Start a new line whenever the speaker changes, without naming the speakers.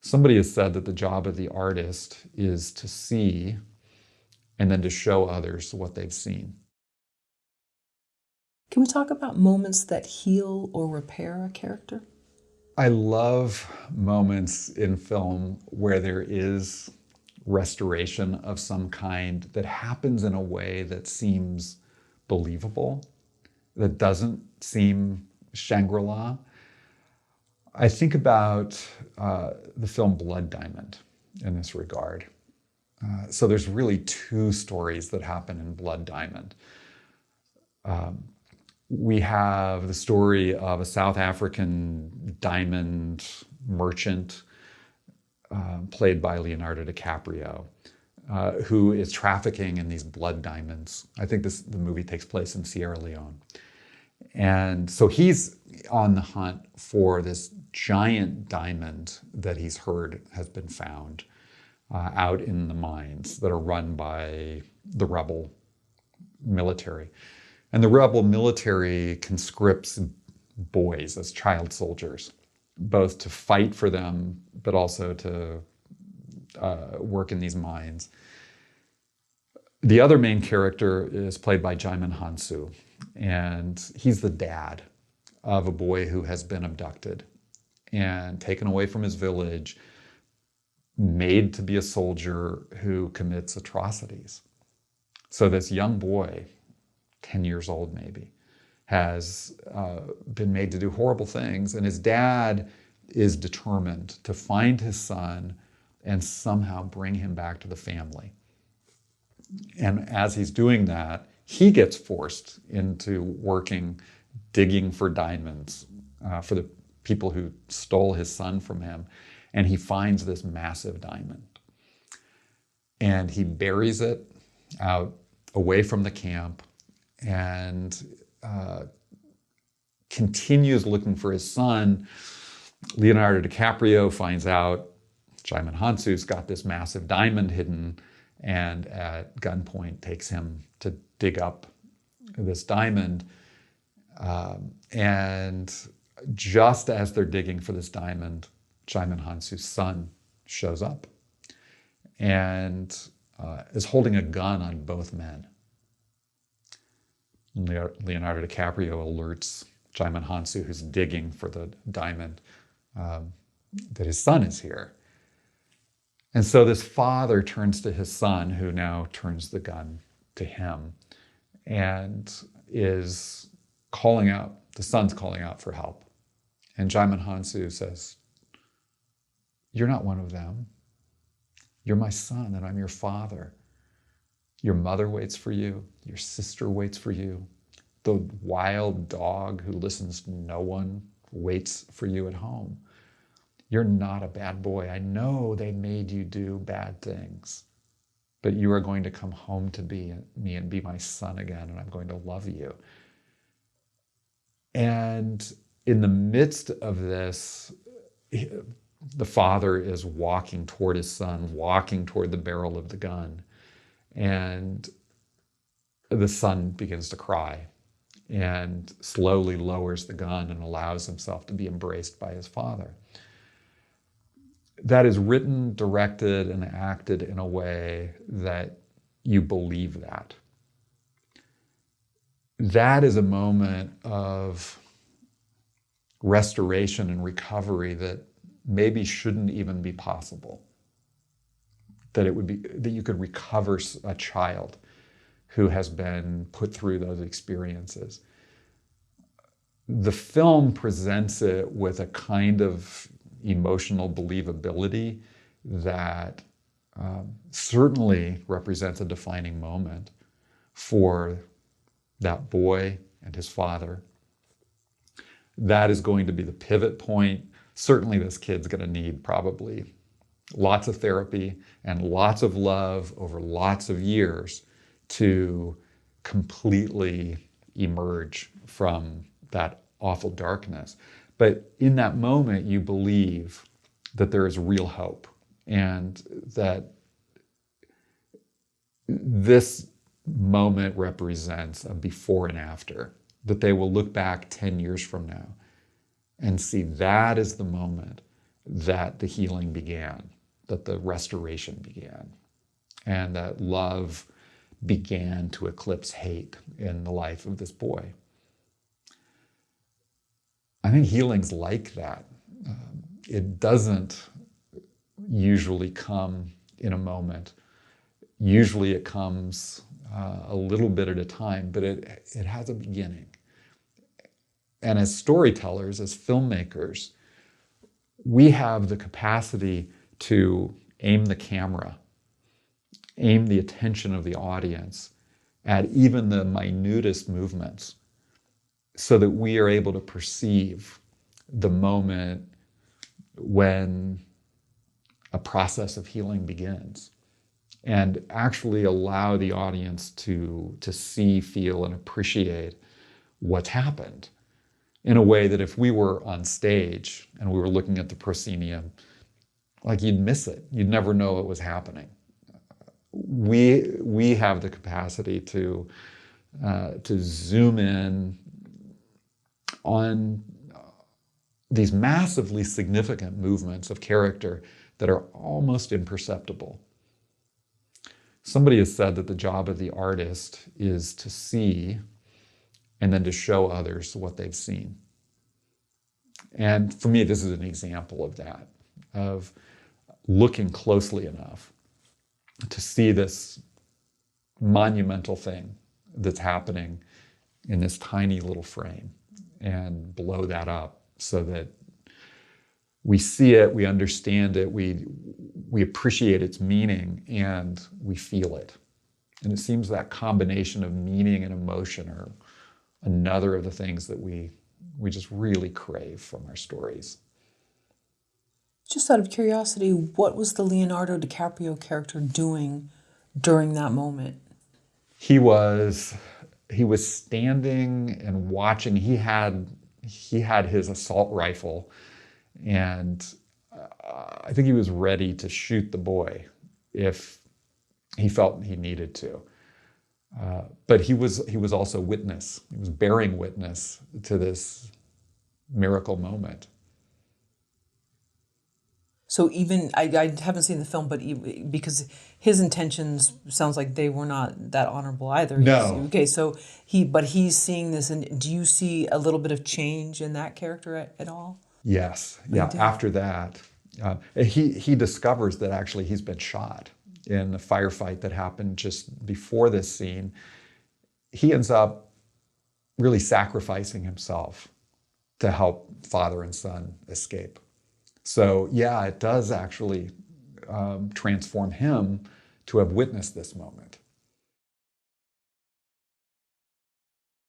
Somebody has said that the job of the artist is to see and then to show others what they've seen.
Can we talk about moments that heal or repair a character?
I love moments in film where there is restoration of some kind that happens in a way that seems believable, that doesn't seem Shangri-La. I think about the film Blood Diamond in this regard. So there's really two stories that happen in Blood Diamond. We have the story of a South African diamond merchant played by Leonardo DiCaprio, who is trafficking in these blood diamonds. I think the movie takes place in Sierra Leone. And so he's on the hunt for this giant diamond that he's heard has been found out in the mines that are run by the rebel military. And the rebel military conscripts boys as child soldiers, both to fight for them, but also to work in these mines. The other main character is played by Djimon Hounsou, and he's the dad of a boy who has been abducted and taken away from his village, made to be a soldier who commits atrocities. So this young boy, 10 years old maybe, has been made to do horrible things, and his dad is determined to find his son and somehow bring him back to the family. And as he's doing that, he gets forced into working, digging for diamonds for the people who stole his son from him. And he finds this massive diamond. And he buries it out away from the camp and continues looking for his son. Leonardo DiCaprio finds out Djimon Hounsou's got this massive diamond hidden, and at gunpoint takes him to dig up this diamond. And just as they're digging for this diamond, Djimon Hounsou's son shows up and is holding a gun on both men. Leonardo DiCaprio alerts Djimon Hounsou, who's digging for the diamond, that his son is here. And so this father turns to his son, who now turns the gun to him, and is calling out, the son's calling out for help. And Djimon Hounsou says, "You're not one of them. You're my son, and I'm your father. Your mother waits for you. Your sister waits for you. The wild dog who listens to no one waits for you at home. You're not a bad boy. I know they made you do bad things, but you are going to come home to me and be my son again, and I'm going to love you." And in the midst of this, the father is walking toward his son, walking toward the barrel of the gun. And the son begins to cry and slowly lowers the gun and allows himself to be embraced by his father. That is written, directed, and acted in a way that you believe that. That is a moment of restoration and recovery that maybe shouldn't even be possible. That you could recover a child who has been put through those experiences. The film presents it with a kind of emotional believability that certainly represents a defining moment for that boy and his father. That is going to be the pivot point. Certainly this kid's going to need probably lots of therapy and lots of love over lots of years to completely emerge from that awful darkness. But in that moment, you believe that there is real hope and that this moment represents a before and after, that they will look back 10 years from now and see that is the moment that the healing began, that the restoration began, and that love began to eclipse hate in the life of this boy. I think healing's like that. It doesn't usually come in a moment. Usually it comes a little bit at a time, but it has a beginning. And as storytellers, as filmmakers, we have the capacity to aim the camera, aim the attention of the audience at even the minutest movements so that we are able to perceive the moment when a process of healing begins and actually allow the audience to see, feel, and appreciate what's happened in a way that if we were on stage and we were looking at the proscenium, like you'd miss it. You'd never know it was happening. We have the capacity to zoom in on these massively significant movements of character that are almost imperceptible. Somebody has said that the job of the artist is to see and then to show others what they've seen. And for me, this is an example of that, of looking closely enough to see this monumental thing that's happening in this tiny little frame and blow that up so that we see it, we understand it, we appreciate its meaning, and we feel it. And it seems that combination of meaning and emotion are another of the things that we just really crave from our stories.
Just out of curiosity, what was the Leonardo DiCaprio character doing during that moment?
He was standing and watching. He had his assault rifle, and I think he was ready to shoot the boy if he felt he needed to. But he was also witness. He was bearing witness to this miracle moment.
So even, I haven't seen the film, but because his intentions sounds like they were not that honorable either.
No.
Okay, so he's seeing this, and do you see a little bit of change in that character at all?
Yes. Yeah. After that, he discovers that actually he's been shot in the firefight that happened just before this scene. He ends up really sacrificing himself to help father and son escape. So yeah, it does actually transform him to have witnessed this moment.